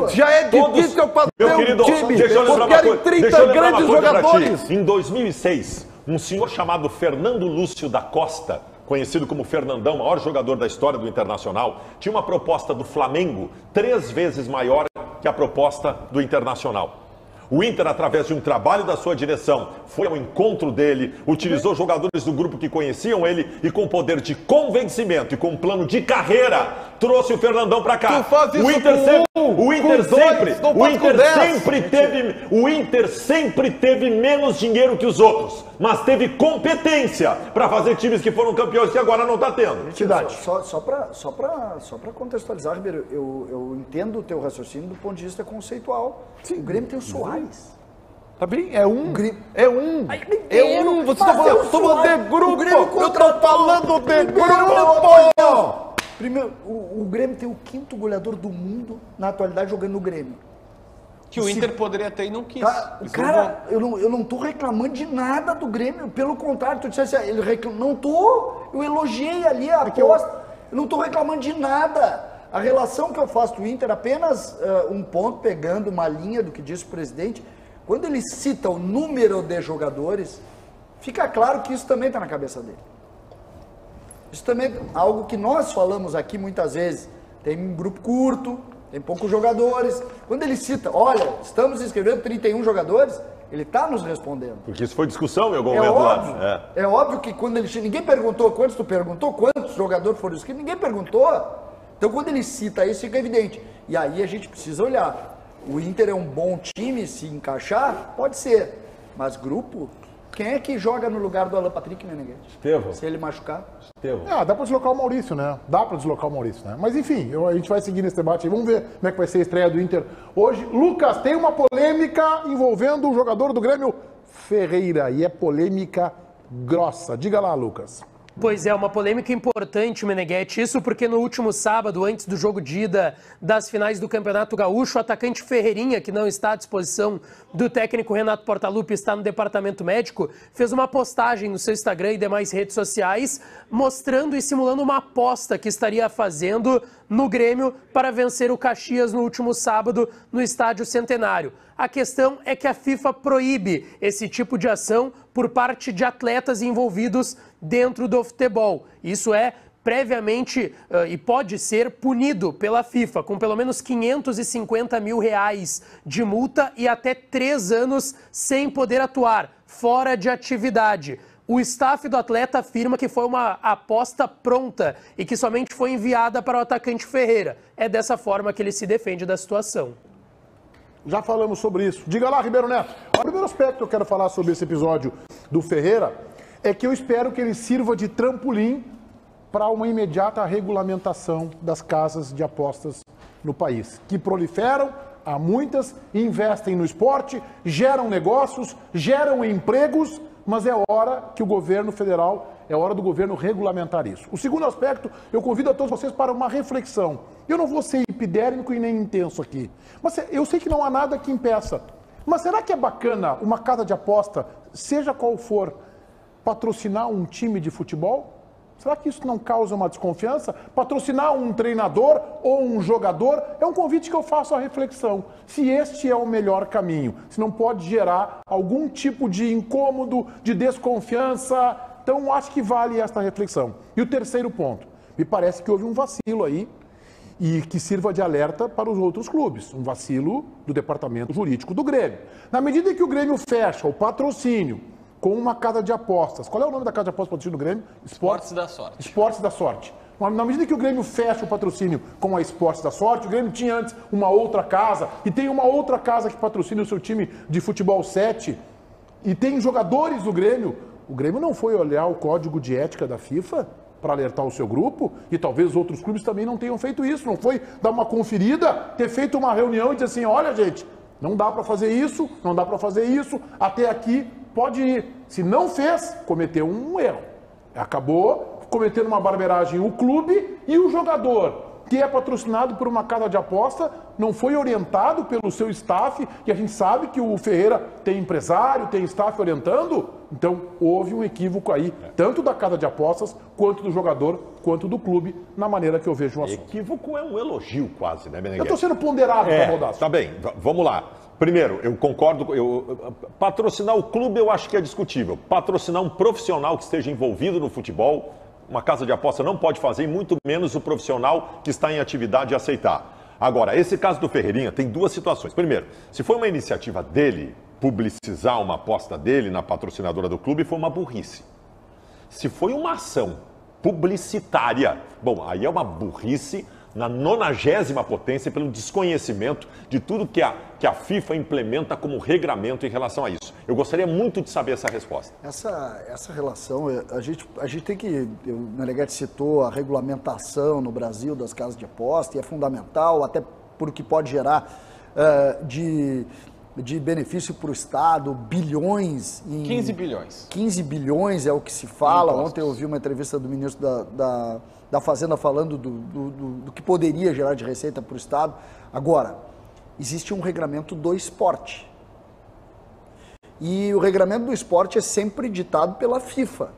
[SPEAKER 3] Já é difícil eu fazer um time. Vocês querem 30 grandes jogadores.
[SPEAKER 4] Em 2006, um senhor chamado Fernando Lúcio da Costa, conhecido como Fernandão, maior jogador da história do Internacional, tinha uma proposta do Flamengo 3 vezes maior que a proposta do Internacional. O Inter, através de um trabalho da sua direção, foi ao encontro dele, utilizou jogadores do grupo que conheciam ele e com poder de convencimento e com um plano de carreira, trouxe o Fernandão para cá. O Inter sempre teve menos dinheiro que os outros, mas teve competência para fazer times que foram campeões que agora não está tendo.
[SPEAKER 5] Só para contextualizar, Ribeiro, eu entendo o teu raciocínio do ponto de vista conceitual. Sim. O Grêmio tem o Soares.
[SPEAKER 3] Tá bem? É um. Você
[SPEAKER 5] tá
[SPEAKER 3] falando de grupo. Eu tô falando de
[SPEAKER 5] grupo. Primeiro, o Grêmio tem o 5º goleador do mundo na atualidade jogando no Grêmio.
[SPEAKER 2] Que o Inter poderia ter e não quis.
[SPEAKER 5] Cara, eu não tô reclamando de nada do Grêmio. Pelo contrário, tu dissesse, eu elogiei ali a aposta. Eu não tô reclamando de nada. A relação que eu faço do Inter, apenas um ponto, pegando uma linha do que disse o presidente, quando ele cita o número de jogadores, fica claro que isso também está na cabeça dele. Isso também é algo que nós falamos aqui muitas vezes. Tem um grupo curto, tem poucos jogadores. Quando ele cita, olha, estamos inscrevendo 31 jogadores, ele está nos respondendo.
[SPEAKER 4] Porque isso foi discussão em algum momento lá.
[SPEAKER 5] É óbvio que quando ele... Ninguém perguntou quantos tu perguntou, quantos jogadores foram inscritos, ninguém perguntou. Então, quando ele cita isso, fica evidente. E aí a gente precisa olhar. O Inter é um bom time, se encaixar, pode ser. Mas grupo, quem é que joga no lugar do Alan Patrick, Meneghete?
[SPEAKER 4] Estevão.
[SPEAKER 5] Se ele machucar?
[SPEAKER 4] Estevão.
[SPEAKER 1] Dá pra deslocar o Maurício, né? Mas enfim, a gente vai seguir nesse debate aí. Vamos ver como é que vai ser a estreia do Inter hoje. Lucas, tem uma polêmica envolvendo o jogador do Grêmio, Ferreira. E é polêmica grossa. Diga lá, Lucas.
[SPEAKER 7] Pois é, uma polêmica importante, Meneghetti. Isso porque no último sábado, antes do jogo de ida das finais do Campeonato Gaúcho, o atacante Ferreirinha, que não está à disposição do técnico Renato Portaluppi, está no departamento médico, fez uma postagem no seu Instagram e demais redes sociais mostrando e simulando uma aposta que estaria fazendo no Grêmio para vencer o Caxias no último sábado no Estádio Centenário. A questão é que a FIFA proíbe esse tipo de ação por parte de atletas envolvidos dentro do futebol. Isso é previamente e pode ser punido pela FIFA com pelo menos 550 mil reais de multa e até 3 anos sem poder atuar, fora de atividade. O staff do atleta afirma que foi uma aposta pronta e que somente foi enviada para o atacante Ferreira. É dessa forma que ele se defende da situação.
[SPEAKER 1] Já falamos sobre isso. Diga lá, Ribeiro Neto. O primeiro aspecto que eu quero falar sobre esse episódio do Ferreira é que eu espero que ele sirva de trampolim para uma imediata regulamentação das casas de apostas no país, que proliferam, há muitas, investem no esporte, geram negócios, geram empregos, mas é hora que o governo federal, é hora do governo regulamentar isso. O segundo aspecto, eu convido a todos vocês para uma reflexão. Eu não vou ser epidérmico e nem intenso aqui, mas eu sei que não há nada que impeça. Mas será que é bacana uma casa de aposta, seja qual for, patrocinar um time de futebol? Será que isso não causa uma desconfiança? Patrocinar um treinador ou um jogador? É um convite que eu faço à reflexão. Se este é o melhor caminho, se não pode gerar algum tipo de incômodo, de desconfiança, então acho que vale esta reflexão. E o terceiro ponto, me parece que houve um vacilo aí e que sirva de alerta para os outros clubes, um vacilo do departamento jurídico do Grêmio. Na medida em que o Grêmio fecha o patrocínio com uma casa de apostas. Qual é o nome da casa de apostas patrocínio do Grêmio?
[SPEAKER 2] Esportes da Sorte.
[SPEAKER 1] Esportes da Sorte. Na medida que o Grêmio fecha o patrocínio com a Esportes da Sorte, o Grêmio tinha antes uma outra casa, e tem uma outra casa que patrocina o seu time de futebol 7, e tem jogadores do Grêmio. O Grêmio não foi olhar o código de ética da FIFA para alertar o seu grupo, e talvez outros clubes também não tenham feito isso. Não foi dar uma conferida, ter feito uma reunião e dizer assim, olha gente, não dá para fazer isso, não dá para fazer isso, até aqui pode ir. Se não fez, cometeu um erro. Acabou cometendo uma barbeiragem o clube e o jogador, que é patrocinado por uma casa de aposta, não foi orientado pelo seu staff, e a gente sabe que o Ferreira tem empresário, tem staff orientando, então houve um equívoco aí, tanto da casa de apostas, quanto do jogador, quanto do clube, na maneira que eu vejo o assunto.
[SPEAKER 4] Equívoco é um elogio quase, né, Meneghetti?
[SPEAKER 1] Eu estou sendo ponderado, tá, Baldasso?
[SPEAKER 4] Tá bem, vamos lá. Primeiro, eu concordo, patrocinar o clube eu acho que é discutível. Patrocinar um profissional que esteja envolvido no futebol, uma casa de aposta não pode fazer, e muito menos o profissional que está em atividade aceitar. Agora, esse caso do Ferreirinha tem duas situações. Primeiro, se foi uma iniciativa dele, publicizar uma aposta dele na patrocinadora do clube, foi uma burrice. Se foi uma ação publicitária, bom, aí é uma burrice na 90ª potência pelo desconhecimento de tudo que a FIFA implementa como regramento em relação a isso. Eu gostaria muito de saber essa resposta.
[SPEAKER 5] Essa relação, a gente tem que, o Meneghetti citou a regulamentação no Brasil das casas de aposta, e é fundamental, até por o que pode gerar de benefício para o Estado, bilhões.
[SPEAKER 2] 15 bilhões.
[SPEAKER 5] 15 bilhões é o que se fala. Ontem eu ouvi uma entrevista do ministro da Fazenda falando do que poderia gerar de receita para o Estado. Agora, existe um regramento do esporte. E o regramento do esporte é sempre ditado pela FIFA.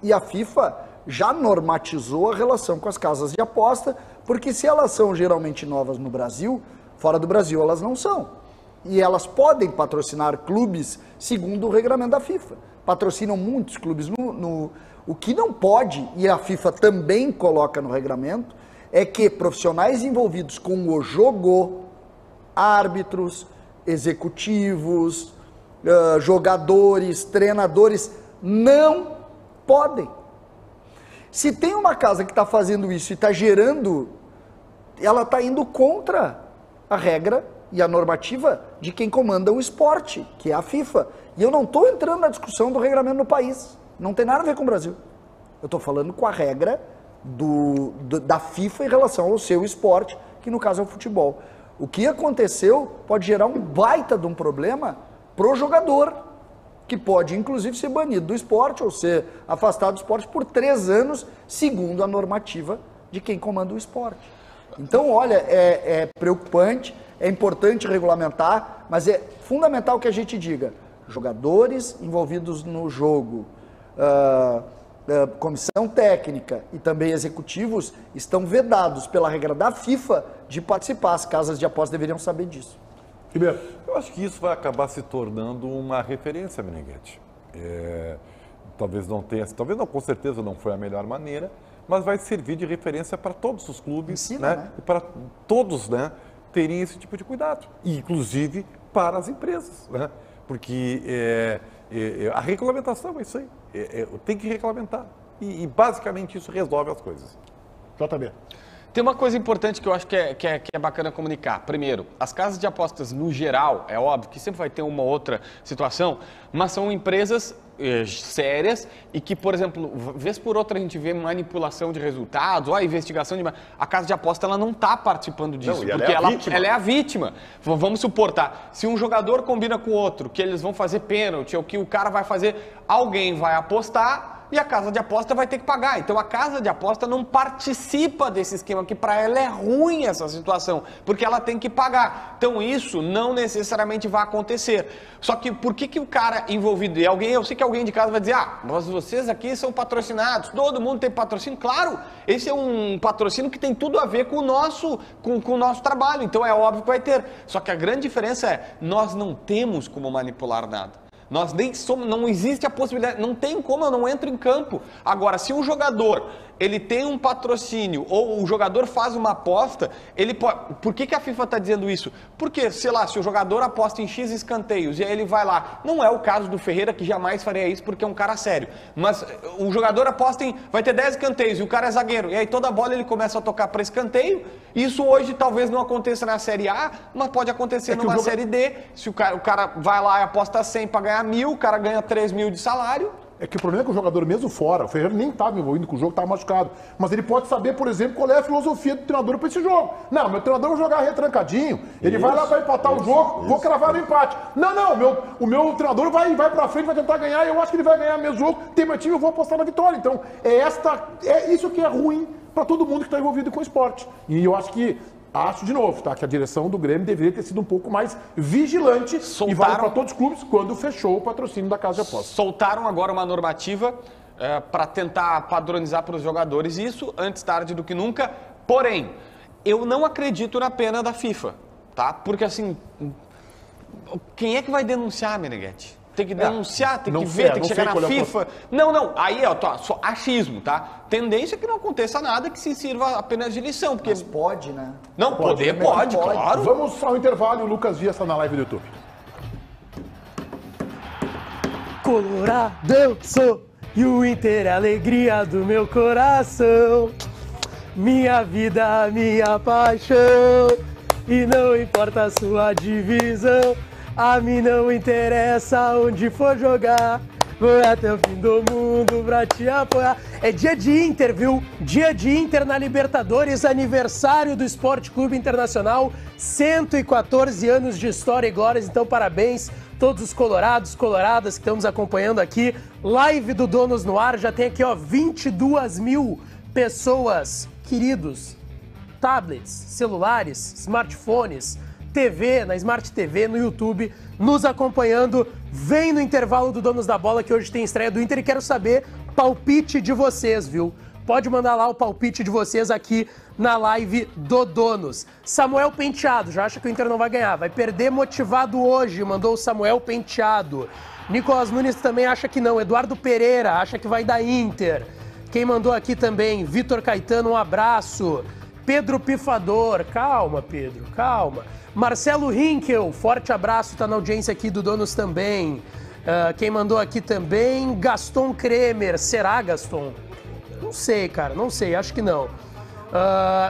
[SPEAKER 5] E a FIFA já normatizou a relação com as casas de aposta, porque se elas são geralmente novas no Brasil, fora do Brasil elas não são. E elas podem patrocinar clubes segundo o regramento da FIFA. Patrocinam muitos clubes. O que não pode, e a FIFA também coloca no regramento, é que profissionais envolvidos com o jogo, árbitros, executivos, jogadores, treinadores, não podem. Se tem uma casa que está fazendo isso e está gerando, ela está indo contra a regra e a normativa de quem comanda o esporte, que é a FIFA. E eu não estou entrando na discussão do regramento no país. Não tem nada a ver com o Brasil. Eu estou falando com a regra da FIFA em relação ao seu esporte, que no caso é o futebol. O que aconteceu pode gerar um baita de um problema pro jogador. que pode, inclusive, ser banido do esporte ou ser afastado do esporte por 3 anos, segundo a normativa de quem comanda o esporte. Então, olha, é preocupante, é importante regulamentar, mas é fundamental que a gente diga, jogadores envolvidos no jogo, comissão técnica e também executivos estão vedados pela regra da FIFA de participar. As casas de aposta deveriam saber disso.
[SPEAKER 3] Ribeiro, eu acho que isso vai acabar se tornando uma referência, Meneghetti. Talvez não tenha, talvez não, com certeza não foi a melhor maneira, mas vai servir de referência para todos os clubes, né? E para todos, né, terem esse tipo de cuidado, e inclusive para as empresas, né? Porque a regulamentação é isso aí, tem que regulamentar, e basicamente isso resolve as coisas.
[SPEAKER 1] JB.
[SPEAKER 2] Tem uma coisa importante que eu acho que é bacana comunicar. Primeiro, as casas de apostas no geral, é óbvio que sempre vai ter uma outra situação, mas são empresas sérias e que, por exemplo, vez por outra a gente vê manipulação de resultados, ou a investigação de... A casa de aposta ela não está participando disso,
[SPEAKER 4] não,
[SPEAKER 2] porque
[SPEAKER 4] ela
[SPEAKER 2] é a vítima. Vamos supor, tá? Se um jogador combina com o outro, que eles vão fazer pênalti, ou que o cara vai fazer, alguém vai apostar e a casa de aposta vai ter que pagar. Então a casa de aposta não participa desse esquema, que para ela é ruim essa situação, porque ela tem que pagar. Então isso não necessariamente vai acontecer. Só que por que o cara envolvido, e alguém, eu sei que alguém de casa vai dizer, mas vocês aqui são patrocinados, todo mundo tem patrocínio. Claro, esse é um patrocínio que tem tudo a ver com o nosso trabalho, então é óbvio que vai ter. Só que a grande diferença é, nós não temos como manipular nada. Nós nem somos, não existe a possibilidade, não tem como, eu não entro em campo. Agora, se um jogador, ele tem um patrocínio, ou o jogador faz uma aposta, ele pode... Por que a FIFA está dizendo isso? Porque, sei lá, se o jogador aposta em X escanteios, e aí ele vai lá, não é o caso do Ferreira, que jamais faria isso, porque é um cara sério, mas o jogador aposta em, vai ter 10 escanteios, e o cara é zagueiro, e aí toda bola ele começa a tocar para escanteio. Isso hoje talvez não aconteça na Série A, mas pode acontecer numa Série D, se o cara vai lá e aposta 100 para ganhar 1.000, o cara ganha 3.000 de salário.
[SPEAKER 1] É que o problema é que o jogador mesmo fora, o Ferreira nem estava envolvido com o jogo, estava machucado. Mas ele pode saber, por exemplo, qual é a filosofia do treinador para esse jogo. Não, meu treinador vai jogar retrancadinho, ele vai lá para empatar o jogo, vou cravar o empate. Não, o meu treinador vai para frente, vai tentar ganhar, eu acho que ele vai ganhar meu jogo, tem meu time, eu vou apostar na vitória. Então, é isso que é ruim para todo mundo que está envolvido com o esporte. E eu acho de novo, tá? Que a direção do Grêmio deveria ter sido um pouco mais vigilante e vale para todos os clubes quando fechou o patrocínio da casa de apostas.
[SPEAKER 2] Soltaram agora uma normativa para tentar padronizar para os jogadores isso, antes tarde do que nunca. Porém, eu não acredito na pena da FIFA, tá? Porque assim, quem é que vai denunciar, Meneghetti? Tem que denunciar, tem que ver, tem que chegar na FIFA. Não, aí só achismo, tá? Tendência é que não aconteça nada, que se sirva apenas de lição. Porque...
[SPEAKER 5] Mas pode, né?
[SPEAKER 2] Não, pode, claro.
[SPEAKER 1] Vamos ao intervalo e o Lucas Via está na live do YouTube.
[SPEAKER 7] Coloradão sou, e o Inter é a alegria do meu coração. Minha vida, minha paixão, e não importa a sua divisão. A mim não interessa onde for jogar, vou até o fim do mundo pra te apoiar. É dia de Inter, viu? Dia de Inter na Libertadores, aniversário do Esporte Clube Internacional, 114 anos de história e glórias, então parabéns todos os colorados, coloradas que estamos acompanhando aqui. Live do Donos no Ar, já tem aqui 22 mil pessoas, queridos, tablets, celulares, smartphones, TV, na Smart TV, no YouTube, nos acompanhando. Vem no intervalo do Donos da Bola, que hoje tem estreia do Inter, e quero saber palpite de vocês, viu? Pode mandar lá o palpite de vocês aqui na live do Donos. Samuel Penteado, já acha que o Inter não vai ganhar, vai perder motivado hoje, mandou o Samuel Penteado. Nicolas Nunes também acha que não, Eduardo Pereira acha que vai dar Inter. Quem mandou aqui também, Vitor Caetano, um abraço. Pedro Pifador, calma Pedro, calma. Marcelo Hinkel, forte abraço, tá na audiência aqui do Donos também. Quem mandou aqui também, Gaston Kremer, será Gaston? Não sei, cara, não sei, acho que não.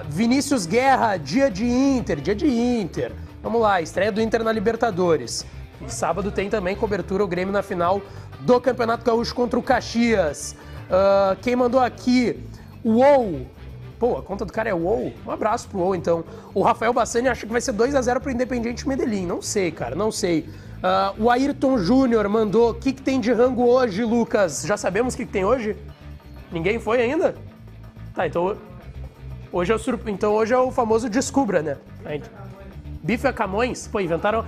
[SPEAKER 7] Vinícius Guerra, dia de Inter. Vamos lá, estreia do Inter na Libertadores. E sábado tem também cobertura, o Grêmio na final do Campeonato Gaúcho contra o Caxias. Quem mandou aqui, Uou. Pô, a conta do cara é Uou. Um abraço pro Uou, então. O Rafael Bassani acha que vai ser 2-0 pro Independiente Medellín. Não sei, cara, não sei. O Ayrton Júnior mandou, o que tem de rango hoje, Lucas? Já sabemos o que tem hoje? Ninguém foi ainda? Tá, então hoje é o famoso Descubra, né? Bife a Camões? Pô, inventaram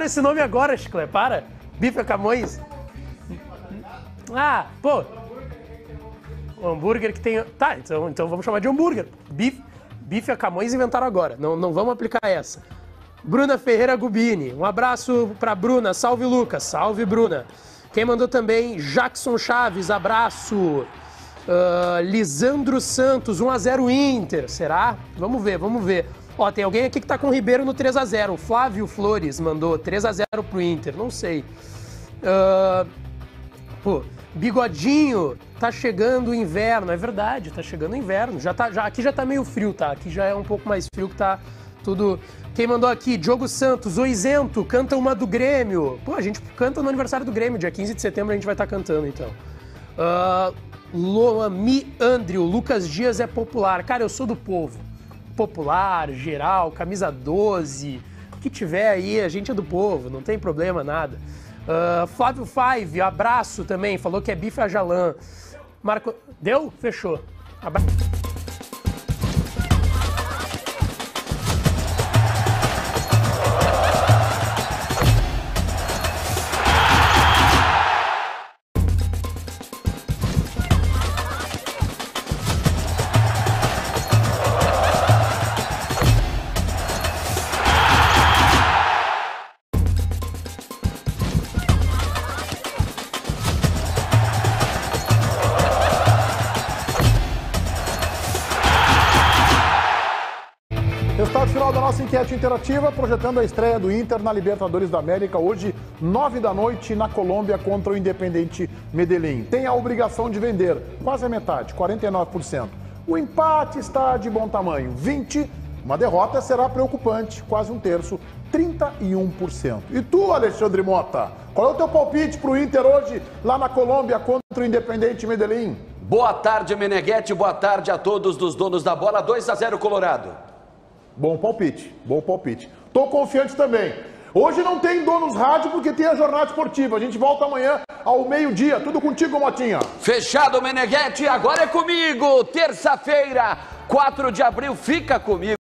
[SPEAKER 7] esse nome agora, Chiclé, para. Bife a Camões. Ah, pô. O hambúrguer que tem... Tá, então vamos chamar de hambúrguer. Bife a Camões inventaram agora, não vamos aplicar essa. Bruna Ferreira Gubini, um abraço pra Bruna, salve Lucas, salve Bruna. Quem mandou também, Jackson Chaves, abraço. Lisandro Santos, 1-0 Inter, será? Vamos ver. Ó, tem alguém aqui que tá com o Ribeiro no 3-0, o Flávio Flores mandou 3-0 pro Inter, não sei. Bigodinho, tá chegando o inverno, é verdade, tá chegando o inverno, aqui já tá meio frio, tá? Aqui já é um pouco mais frio que tá tudo... Quem mandou aqui, Diogo Santos, Oisento, canta uma do Grêmio. Pô, a gente canta no aniversário do Grêmio, dia 15 de setembro a gente vai estar cantando, então. Loami Andrew, Lucas Dias é popular. Cara, eu sou do povo. Popular, geral, camisa 12, o que tiver aí, a gente é do povo, não tem problema, nada. Flávio Five, abraço também, falou que é bife a Jalan. Marco... Deu? Fechou. Abraço.
[SPEAKER 1] Resultado final da nossa enquete interativa, projetando a estreia do Inter na Libertadores da América, hoje, 9 da noite, na Colômbia, contra o Independiente Medellín. Tem a obrigação de vender, quase a metade, 49%. O empate está de bom tamanho, 20%. Uma derrota será preocupante, quase um terço, 31%. E tu, Alexandre Mota, qual é o teu palpite para o Inter hoje, lá na Colômbia, contra o Independiente Medellín?
[SPEAKER 13] Boa tarde, Meneghetti, boa tarde a todos dos donos da bola, 2-0 Colorado.
[SPEAKER 1] Bom palpite, bom palpite. Tô confiante também. Hoje não tem Donos Rádio porque tem a jornada esportiva. A gente volta amanhã ao meio-dia. Tudo contigo, Motinha.
[SPEAKER 13] Fechado, Meneghetti. Agora é comigo. Terça-feira, 4 de abril, fica comigo.